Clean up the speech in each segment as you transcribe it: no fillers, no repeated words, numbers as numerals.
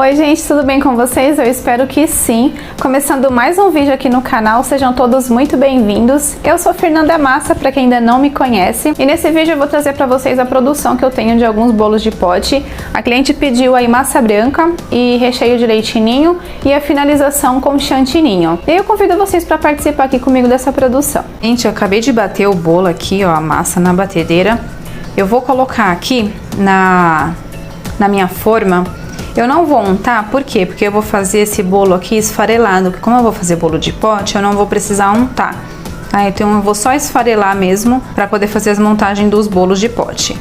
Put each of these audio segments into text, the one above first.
Oi gente, tudo bem com vocês? Eu espero que sim. Começando mais um vídeo aqui no canal, sejam todos muito bem-vindos. Eu sou Fernanda Massa, para quem ainda não me conhece, e nesse vídeo eu vou trazer para vocês a produção que eu tenho de alguns bolos de pote. A cliente pediu aí massa branca e recheio de leite ninho e a finalização com chantininho. E eu convido vocês para participar aqui comigo dessa produção. Gente, eu acabei de bater o bolo aqui, ó, a massa na batedeira. Eu vou colocar aqui na minha forma. Eu não vou untar, por quê? Porque eu vou fazer esse bolo aqui esfarelado, como eu vou fazer bolo de pote, eu não vou precisar untar. Tá? Então eu vou só esfarelar mesmo, para poder fazer as montagens dos bolos de pote.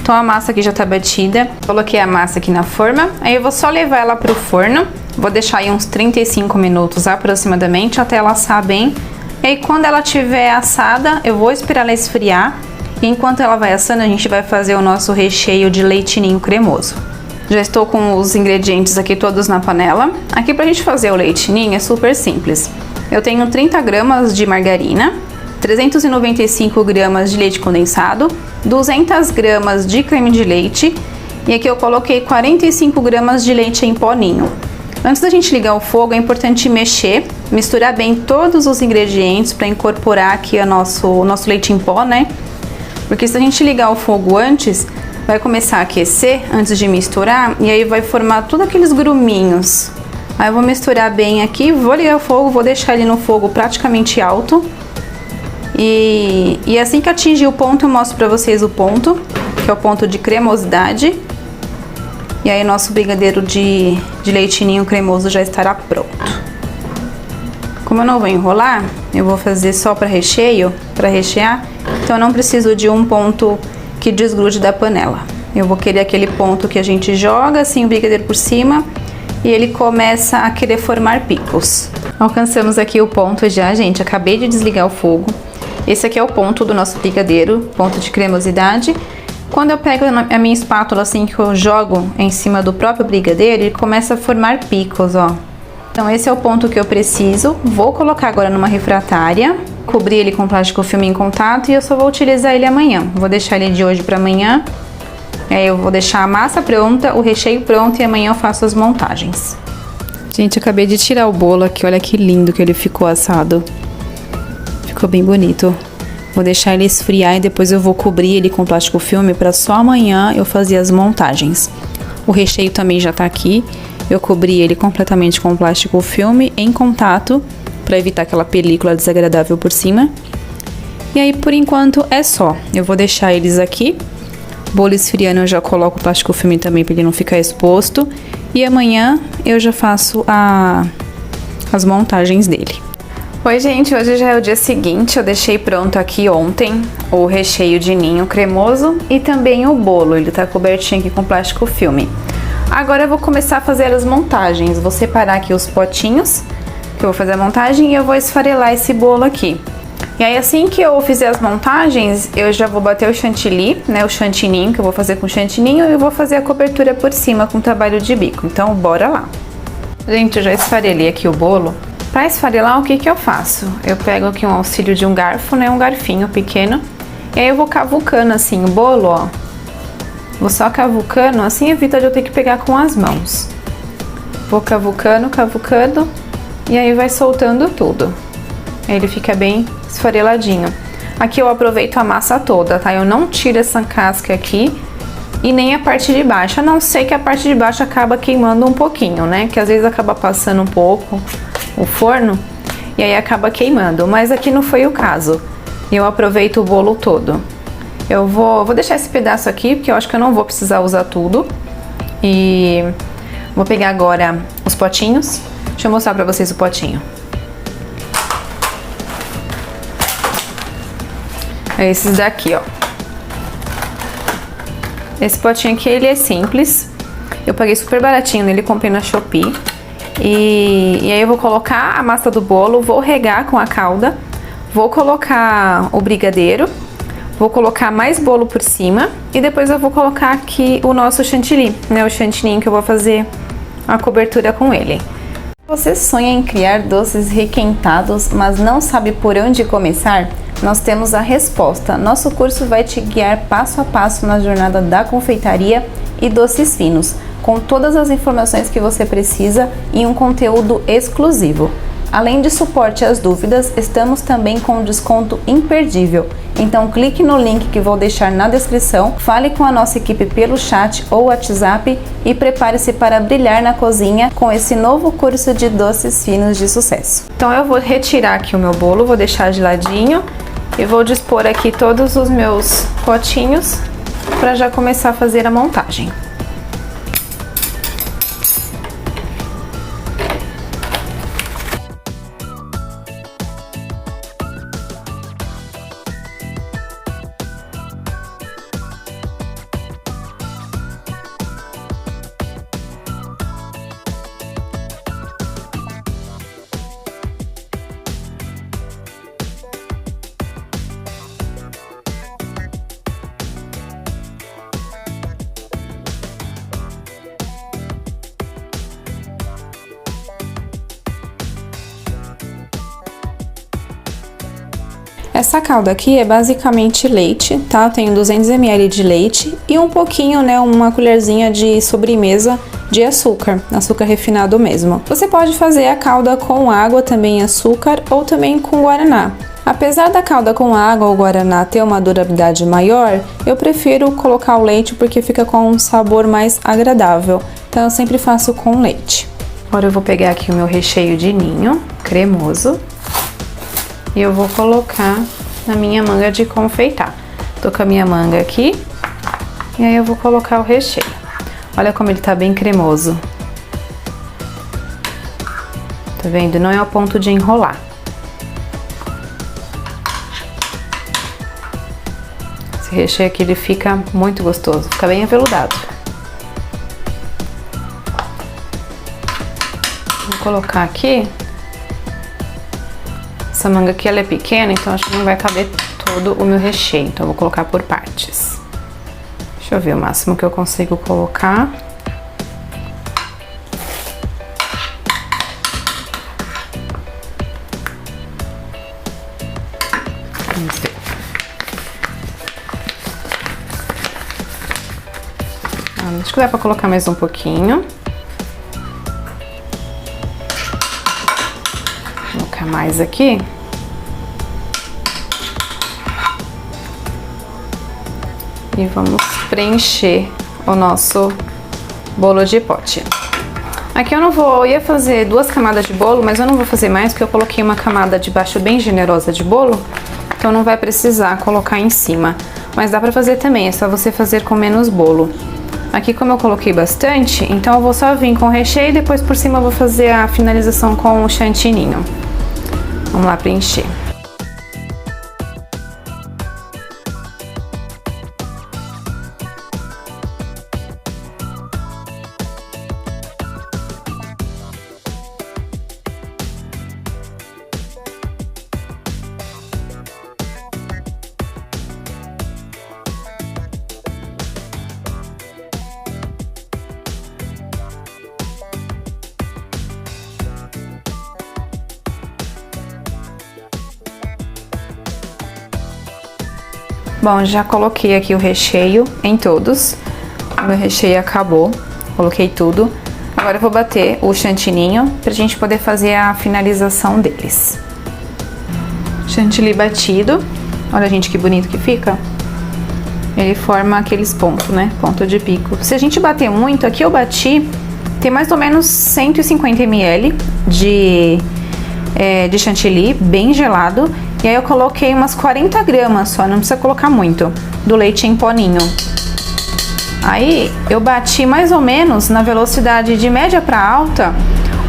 Então a massa aqui já tá batida, coloquei a massa aqui na forma, aí eu vou só levar ela pro forno, vou deixar aí uns 35 minutos aproximadamente, até ela assar bem. E aí quando ela tiver assada, eu vou esperar ela esfriar, e enquanto ela vai assando, a gente vai fazer o nosso recheio de leite ninho cremoso. Já estou com os ingredientes aqui todos na panela. Aqui pra gente fazer o leite ninho é super simples. Eu tenho 30 gramas de margarina, 395 gramas de leite condensado, 200 gramas de creme de leite e aqui eu coloquei 45 gramas de leite em pó ninho. Antes da gente ligar o fogo é importante mexer, misturar bem todos os ingredientes para incorporar aqui o nosso leite em pó, né? Porque se a gente ligar o fogo antes, vai começar a aquecer antes de misturar e aí vai formar todos aqueles gruminhos. Aí eu vou misturar bem aqui, vou ligar o fogo, vou deixar ele no fogo praticamente alto. E assim que atingir o ponto, eu mostro pra vocês o ponto, que é o ponto de cremosidade. E aí nosso brigadeiro de leite ninho cremoso já estará pronto. Como eu não vou enrolar, eu vou fazer só para recheio, para rechear, então eu não preciso de um ponto que desgrude da panela. Eu vou querer aquele ponto que a gente joga assim o brigadeiro por cima e ele começa a querer formar picos. Alcançamos aqui o ponto já, gente, acabei de desligar o fogo. Esse aqui é o ponto do nosso brigadeiro, ponto de cremosidade. Quando eu pego a minha espátula assim que eu jogo em cima do próprio brigadeiro, ele começa a formar picos, ó. Então esse é o ponto que eu preciso. Vou colocar agora numa refratária, cobrir ele com plástico filme em contato e eu só vou utilizar ele amanhã. Vou deixar ele de hoje para amanhã. Aí eu vou deixar a massa pronta, o recheio pronto e amanhã eu faço as montagens. Gente, eu acabei de tirar o bolo aqui, olha que lindo que ele ficou assado. Ficou bem bonito. Vou deixar ele esfriar e depois eu vou cobrir ele com plástico filme para só amanhã eu fazer as montagens. O recheio também já tá aqui. Eu cobri ele completamente com plástico filme em contato para evitar aquela película desagradável por cima. E aí por enquanto é só. Eu vou deixar eles aqui. Bolo esfriando eu já coloco o plástico filme também para ele não ficar exposto. E amanhã eu já faço as montagens dele. Oi gente, hoje já é o dia seguinte, eu deixei pronto aqui ontem o recheio de ninho cremoso e também o bolo, ele tá cobertinho aqui com plástico filme. Agora eu vou começar a fazer as montagens, vou separar aqui os potinhos, que eu vou fazer a montagem e eu vou esfarelar esse bolo aqui. E aí assim que eu fizer as montagens, eu já vou bater o chantilly, né, o chantininho, que eu vou fazer com chantininho, e eu vou fazer a cobertura por cima com trabalho de bico, então bora lá. Gente, eu já esfarelei aqui o bolo. Para esfarelar, o que que eu faço? Eu pego aqui um auxílio de um garfo, né, um garfinho pequeno, e aí eu vou cavucando assim o bolo, ó. Vou só cavucando, assim evita de eu ter que pegar com as mãos. Vou cavucando, cavucando, e aí vai soltando tudo. Aí ele fica bem esfareladinho. Aqui eu aproveito a massa toda, tá? Eu não tiro essa casca aqui e nem a parte de baixo, a não ser que a parte de baixo acaba queimando um pouquinho, né? Que às vezes acaba passando um pouco o forno e aí acaba queimando, mas aqui não foi o caso. Eu aproveito o bolo todo. Eu vou deixar esse pedaço aqui, porque eu acho que eu não vou precisar usar tudo. E vou pegar agora os potinhos. Deixa eu mostrar pra vocês o potinho. É esses daqui, ó. Esse potinho aqui, ele é simples. Eu paguei super baratinho nele, comprei na Shopee. E aí eu vou colocar a massa do bolo, vou regar com a calda, vou colocar o brigadeiro, vou colocar mais bolo por cima e depois eu vou colocar aqui o nosso chantilly, né, o chantininho que eu vou fazer a cobertura com ele. Você sonha em criar doces requentados, mas não sabe por onde começar? Nós temos a resposta. Nosso curso vai te guiar passo a passo na jornada da confeitaria e doces finos. com todas as informações que você precisa em um conteúdo exclusivo. Além de suporte às dúvidas, estamos também com um desconto imperdível. Então clique no link que vou deixar na descrição, fale com a nossa equipe pelo chat ou WhatsApp e prepare-se para brilhar na cozinha com esse novo curso de doces finos de sucesso. Então eu vou retirar aqui o meu bolo, vou deixar de ladinho e vou dispor aqui todos os meus potinhos para já começar a fazer a montagem. Essa calda aqui é basicamente leite, tá? Eu tenho 200 ml de leite e um pouquinho, né, uma colherzinha de sobremesa de açúcar refinado mesmo. Você pode fazer a calda com água, também açúcar, ou também com guaraná. Apesar da calda com água ou guaraná ter uma durabilidade maior, eu prefiro colocar o leite porque fica com um sabor mais agradável. Então eu sempre faço com leite. Agora eu vou pegar aqui o meu recheio de ninho cremoso. E eu vou colocar na minha manga de confeitar. Tô com a minha manga aqui. E aí eu vou colocar o recheio. Olha como ele tá bem cremoso. Tá vendo? Não é ao ponto de enrolar. Esse recheio aqui, ele fica muito gostoso. Fica bem aveludado. Vou colocar aqui. Essa manga aqui, ela é pequena, então acho que não vai caber todo o meu recheio. Então eu vou colocar por partes. Deixa eu ver o máximo que eu consigo colocar. Vamos ver. Acho que dá pra colocar mais um pouquinho. Vou colocar mais aqui. E vamos preencher o nosso bolo de pote. Aqui eu ia fazer 2 camadas de bolo, mas eu não vou fazer mais porque eu coloquei uma camada de baixo bem generosa de bolo, então não vai precisar colocar em cima. Mas dá pra fazer também, é só você fazer com menos bolo. Aqui, como eu coloquei bastante, então eu vou só vir com o recheio e depois por cima eu vou fazer a finalização com o chantininho. Vamos lá preencher. Bom, já coloquei aqui o recheio em todos. O meu recheio acabou. Coloquei tudo. Agora eu vou bater o chantininho pra gente poder fazer a finalização deles. Chantilly batido. Olha, gente, que bonito que fica. Ele forma aqueles pontos, né? Ponto de pico. Se a gente bater muito, aqui eu bati, tem mais ou menos 150 ml de chantilly, bem gelado. E aí eu coloquei umas 40 gramas só, não precisa colocar muito, do leite em poninho. Aí eu bati mais ou menos na velocidade de média para alta,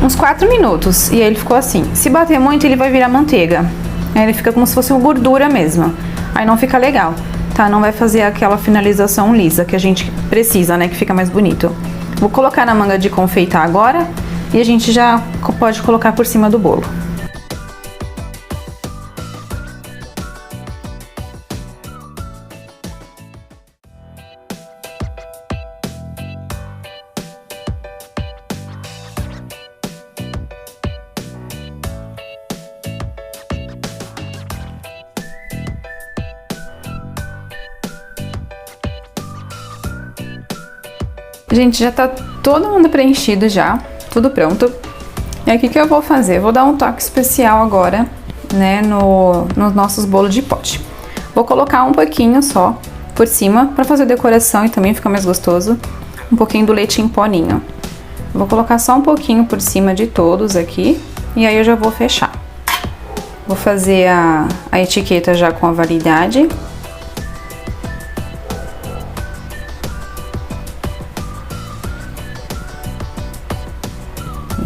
uns 4 minutos. E aí ele ficou assim. Se bater muito, ele vai virar manteiga. Aí ele fica como se fosse uma gordura mesmo. Aí não fica legal, tá? Não vai fazer aquela finalização lisa que a gente precisa, né? Que fica mais bonito. Vou colocar na manga de confeitar agora e a gente já pode colocar por cima do bolo. Gente, já tá todo mundo preenchido já, tudo pronto. E aqui que eu vou fazer? Vou dar um toque especial agora, né, nos nossos bolos de pote. Vou colocar um pouquinho só por cima, pra fazer decoração e também ficar mais gostoso, um pouquinho do leite em pó ninho. Vou colocar só um pouquinho por cima de todos aqui, e aí eu já vou fechar. Vou fazer a etiqueta já com a validade.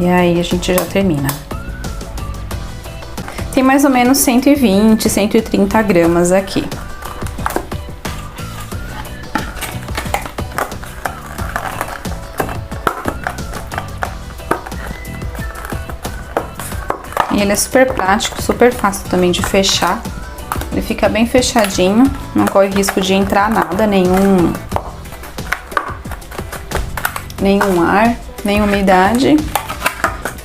E aí a gente já termina. Tem mais ou menos 120, 130 gramas aqui. E ele é super prático, super fácil também de fechar. Ele fica bem fechadinho, não corre risco de entrar nada, nenhum ar, nem umidade.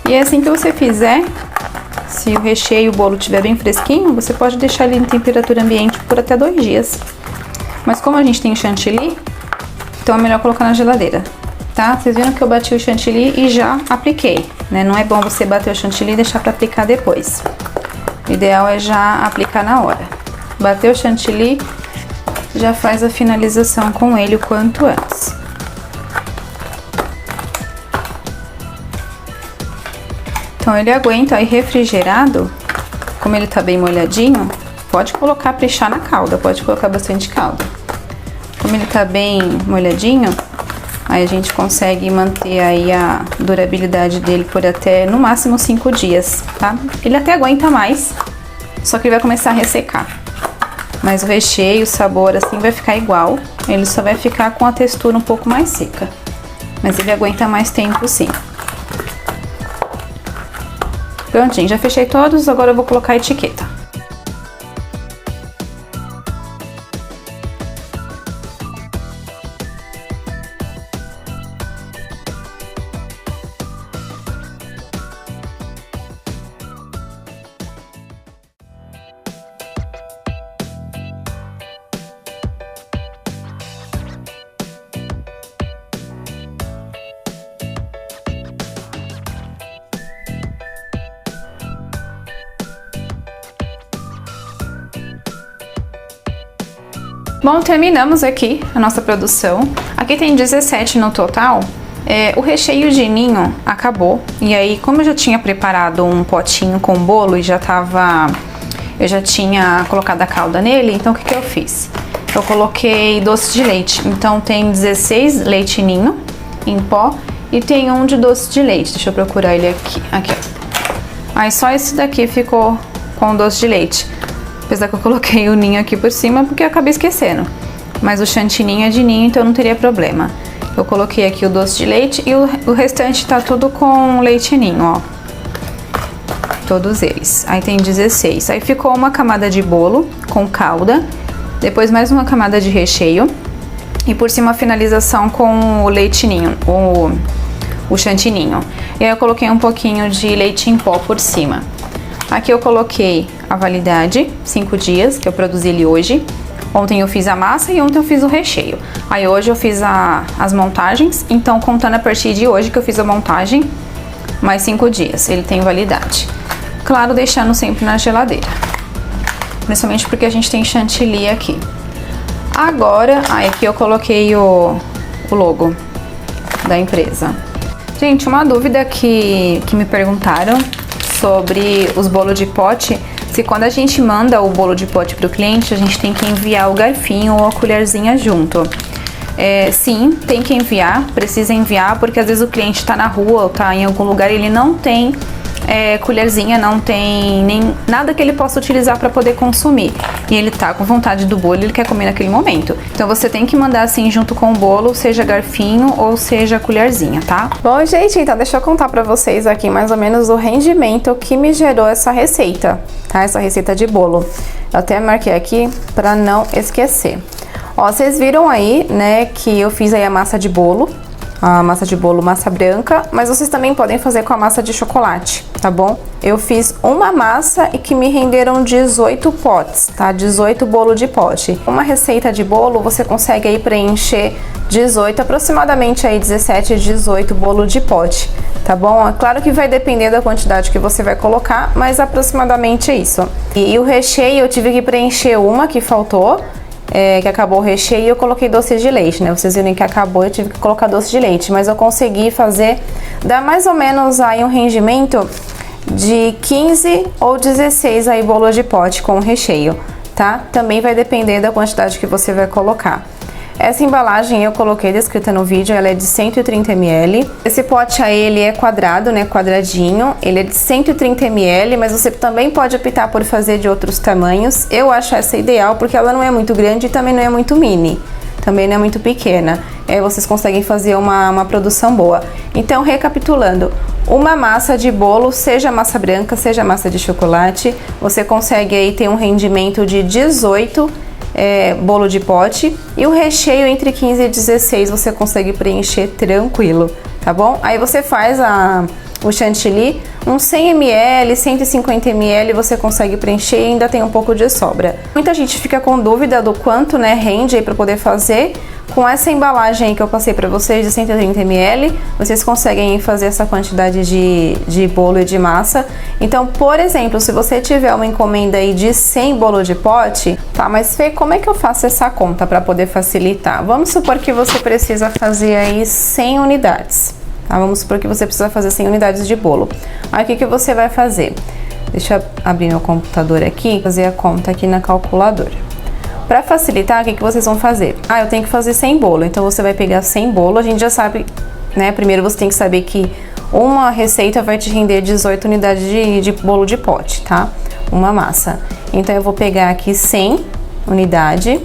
E é assim que você fizer, se o recheio e o bolo estiver bem fresquinho, você pode deixar ele em temperatura ambiente por até 2 dias. Mas como a gente tem chantilly, então é melhor colocar na geladeira, tá? Vocês viram que eu bati o chantilly e já apliquei, né? Não é bom você bater o chantilly e deixar para aplicar depois. O ideal é já aplicar na hora. Bateu o chantilly, já faz a finalização com ele o quanto antes. Então ele aguenta aí refrigerado, como ele tá bem molhadinho, pode colocar pra encher na calda, pode colocar bastante calda. Como ele tá bem molhadinho, aí a gente consegue manter aí a durabilidade dele por até no máximo 5 dias, tá? Ele até aguenta mais, só que ele vai começar a ressecar. Mas o recheio, o sabor assim vai ficar igual, ele só vai ficar com a textura um pouco mais seca. Mas ele aguenta mais tempo sim. Prontinho, já fechei todos, agora eu vou colocar a etiqueta. Bom, terminamos aqui a nossa produção. Aqui tem 17 no total. O recheio de ninho acabou. E aí, como eu já tinha preparado um potinho com bolo e eu já tinha colocado a calda nele, então o que eu fiz? Eu coloquei doce de leite. Então tem 16 leite ninho em pó e tem um de doce de leite. Deixa eu procurar ele aqui. Aqui, ó. Aí só esse daqui ficou com doce de leite. Apesar que eu coloquei o ninho aqui por cima porque eu acabei esquecendo. Mas o chantininho é de ninho, então não teria problema. Eu coloquei aqui o doce de leite e o restante tá tudo com leite ninho, ó. Todos eles. Aí tem 16. Aí ficou uma camada de bolo com calda. Depois mais uma camada de recheio. E por cima a finalização com o leite ninho, o chantininho. E aí eu coloquei um pouquinho de leite em pó por cima. Aqui eu coloquei a validade, 5 dias, que eu produzi ele hoje. Ontem eu fiz a massa e ontem eu fiz o recheio. Aí hoje eu fiz as montagens, então contando a partir de hoje que eu fiz a montagem, mais 5 dias, ele tem validade. Claro, deixando sempre na geladeira. Principalmente porque a gente tem chantilly aqui. Agora, aqui eu coloquei o logo da empresa. Gente, uma dúvida que me perguntaram sobre os bolos de pote, se quando a gente manda o bolo de pote para o cliente, a gente tem que enviar o garfinho ou a colherzinha junto. Sim, tem que enviar, precisa enviar, porque às vezes o cliente está na rua ou está em algum lugar e ele não tem colherzinha, não tem nem nada que ele possa utilizar para poder consumir. E ele tá com vontade do bolo, ele quer comer naquele momento. Então você tem que mandar assim junto com o bolo, seja garfinho ou seja colherzinha, tá? Bom, gente, então deixa eu contar pra vocês aqui mais ou menos o rendimento que me gerou essa receita, tá? Essa receita de bolo. Eu até marquei aqui pra não esquecer. Ó, vocês viram aí, né, que eu fiz aí a massa de bolo. a massa de bolo massa branca, mas vocês também podem fazer com a massa de chocolate, tá bom? Eu fiz uma massa e que me renderam 18 potes, tá? 18 bolo de pote. Uma receita de bolo você consegue aí preencher 18, aproximadamente aí 17, 18 bolo de pote, tá bom? É claro que vai depender da quantidade que você vai colocar, mas aproximadamente é isso. E o recheio eu tive que preencher uma que faltou, que acabou o recheio, e eu coloquei doce de leite, né? Vocês viram que acabou, eu tive que colocar doce de leite, mas eu consegui fazer, dá mais ou menos aí um rendimento de 15 ou 16 aí bolos de pote com recheio, tá? Também vai depender da quantidade que você vai colocar. Essa embalagem eu coloquei descrita no vídeo, ela é de 130 ml. Esse pote aí, ele é quadrado, né, quadradinho. Ele é de 130 ml, mas você também pode optar por fazer de outros tamanhos. Eu acho essa ideal porque ela não é muito grande e também não é muito mini. Também não é muito pequena. Aí vocês conseguem fazer uma produção boa. Então, recapitulando, uma massa de bolo, seja massa branca, seja massa de chocolate, você consegue aí ter um rendimento de 18 bolo de pote, e o recheio entre 15 e 16 você consegue preencher tranquilo, tá bom? Aí você faz o chantilly, uns 100 ml, 150 ml você consegue preencher e ainda tem um pouco de sobra. Muita gente fica com dúvida do quanto, né, rende aí para poder fazer. Com essa embalagem aí que eu passei para vocês de 130 ml, vocês conseguem fazer essa quantidade de bolo e de massa. Então, por exemplo, se você tiver uma encomenda aí de 100 bolo de pote, tá, mas Fê, como é que eu faço essa conta para poder facilitar? Vamos supor que você precisa fazer aí 100 unidades. Tá? Vamos supor que você precisa fazer 100 unidades de bolo. Aí o que você vai fazer? Deixa eu abrir meu computador aqui, fazer a conta aqui na calculadora. Para facilitar, o que vocês vão fazer? Eu tenho que fazer 100 bolo, então você vai pegar 100 bolo, a gente já sabe, né? Primeiro você tem que saber que uma receita vai te render 18 unidades de bolo de pote, tá? Uma massa. Então eu vou pegar aqui 100 unidades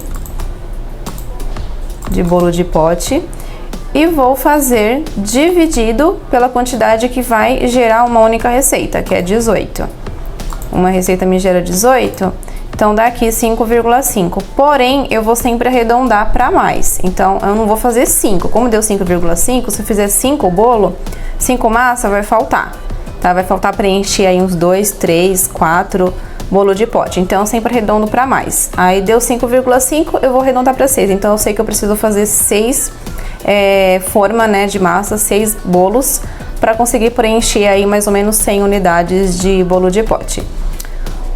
de bolo de pote e vou fazer dividido pela quantidade que vai gerar uma única receita, que é 18. Uma receita me gera 18, então dá aqui 5,5. Porém, eu vou sempre arredondar para mais. Então, eu não vou fazer 5. Como deu 5,5, se eu fizer 5 bolo, 5 massa, vai faltar. Tá? Vai faltar preencher aí uns 2, 3, 4 bolo de pote. Então, eu sempre arredondo para mais. Aí deu 5,5, eu vou arredondar para 6. Então, eu sei que eu preciso fazer 6 forma, né, de massa, 6 bolos, para conseguir preencher aí mais ou menos 100 unidades de bolo de pote.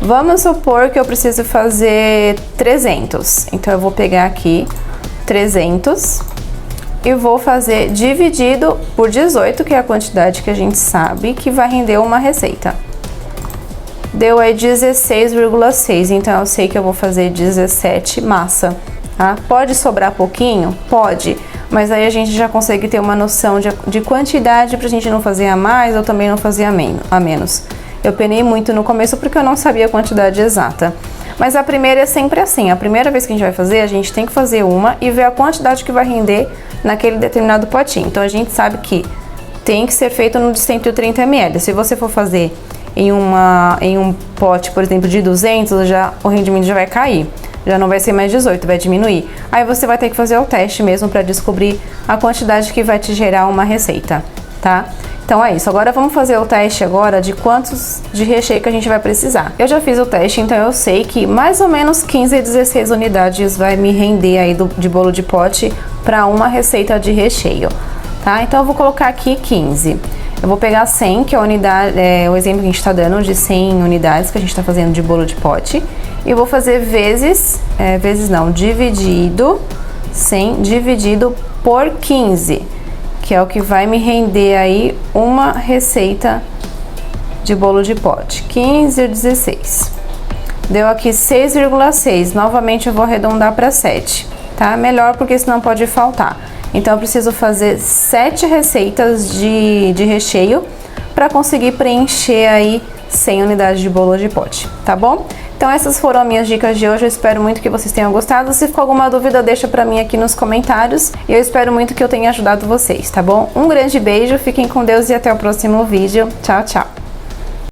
Vamos supor que eu preciso fazer 300. Então, eu vou pegar aqui 300 e vou fazer dividido por 18, que é a quantidade que a gente sabe que vai render uma receita. Deu aí 16,6, então eu sei que eu vou fazer 17 massa, tá? Pode sobrar pouquinho? Pode, mas aí a gente já consegue ter uma noção de quantidade pra gente não fazer a mais ou também não fazer a menos. Eu penei muito no começo porque eu não sabia a quantidade exata. Mas a primeira é sempre assim, a primeira vez que a gente vai fazer, a gente tem que fazer uma e ver a quantidade que vai render naquele determinado potinho. Então a gente sabe que tem que ser feito no de 130 ml. Se você for fazer em um pote, por exemplo, de 200, o rendimento já vai cair. Já não vai ser mais 18, vai diminuir. Aí você vai ter que fazer o teste mesmo para descobrir a quantidade que vai te gerar uma receita, tá? Então é isso, agora vamos fazer o teste agora de quantos de recheio que a gente vai precisar. Eu já fiz o teste, então eu sei que mais ou menos 15 a 16 unidades vai me render aí de bolo de pote para uma receita de recheio, tá? Então eu vou colocar aqui 15. Eu vou pegar 100, que é a unidade, o exemplo que a gente está dando de 100 unidades que a gente está fazendo de bolo de pote. E vou fazer dividido, 100 dividido por 15. Que é o que vai me render aí uma receita de bolo de pote, 15 ou 16. Deu aqui 6,6, novamente eu vou arredondar para 7, tá? Melhor porque senão pode faltar. Então eu preciso fazer 7 receitas de recheio para conseguir preencher aí 100 unidades de bolo de pote, tá bom? Então essas foram as minhas dicas de hoje, eu espero muito que vocês tenham gostado. Se ficou alguma dúvida, deixa pra mim aqui nos comentários. E eu espero muito que eu tenha ajudado vocês, tá bom? Um grande beijo, fiquem com Deus e até o próximo vídeo. Tchau, tchau!